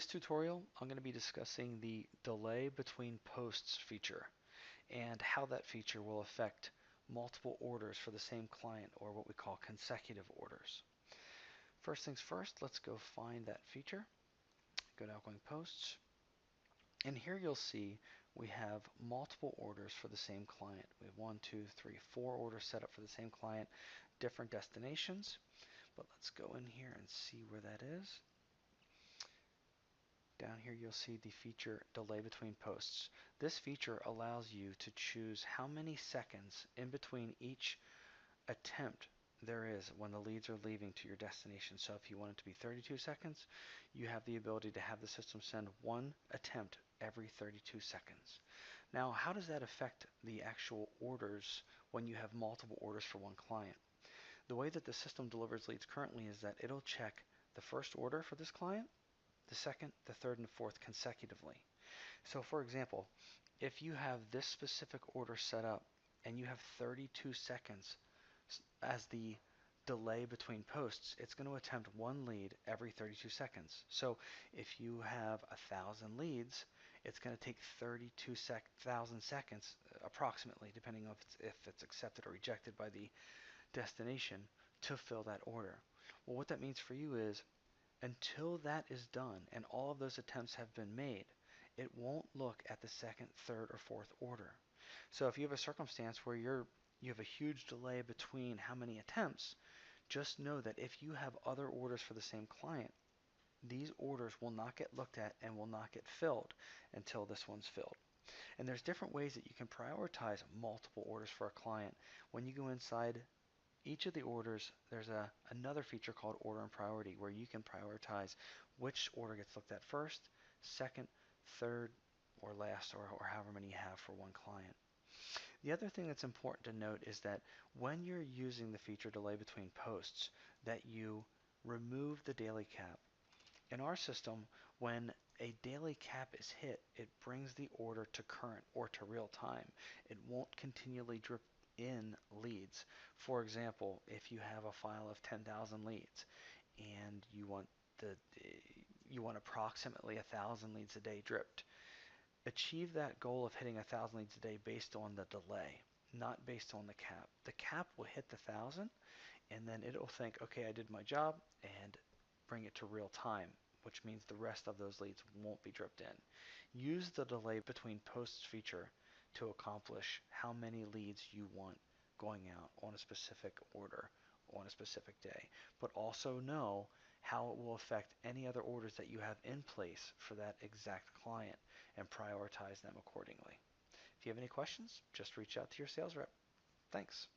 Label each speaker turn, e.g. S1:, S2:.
S1: this tutorial, I'm going to be discussing the delay between posts feature and how that feature will affect multiple orders for the same client, or what we call consecutive orders. First things first, let's go find that feature. Go to outgoing posts, and here you'll see we have multiple orders for the same client. We have 1, 2, 3, 4 orders set up for the same client, different destinations. But let's go in here and see where that is. Down here you'll see the feature delay between posts. This feature allows you to choose how many seconds in between each attempt there is when the leads are leaving to your destination. So if you want it to be 32 seconds, you have the ability to have the system send one attempt every 32 seconds. Now, how does that affect the actual orders when you have multiple orders for one client? The way that the system delivers leads currently is that it'll check the first order for this client, the second, the third, and the fourth consecutively. So for example, if you have this specific order set up and you have 32 seconds as the delay between posts, it's going to attempt one lead every 32 seconds. So if you have 1,000 leads, it's going to take 32,000 seconds approximately, depending on if it's accepted or rejected by the destination, to fill that order. Well, what that means for you is until that is done and all of those attempts have been made, it won't look at the second, third, or fourth order. So if you have a circumstance where you have a huge delay between how many attempts, just know that if you have other orders for the same client, these orders will not get looked at and will not get filled until this one's filled. And there's different ways that you can prioritize multiple orders for a client. When you go inside each of the orders, there's another feature called order and priority, where you can prioritize which order gets looked at first, second, third, or last, or however many you have for one client. The other thing that's important to note is that when you're using the feature delay between posts, that you remove the daily cap. In our system, when a daily cap is hit, it brings the order to current or to real time. It won't continually drip in leads. For example, if you have a file of 10,000 leads and the you want approximately 1,000 leads a day dripped, achieve that goal of hitting 1,000 leads a day based on the delay, not based on the cap. The cap will hit the 1,000 and then it'll think, okay, I did my job, and bring it to real time, which means the rest of those leads won't be dripped in. Use the delay between posts feature to accomplish how many leads you want going out on a specific order on a specific day, but also know how it will affect any other orders that you have in place for that exact client and prioritize them accordingly. If you have any questions, just reach out to your sales rep. Thanks.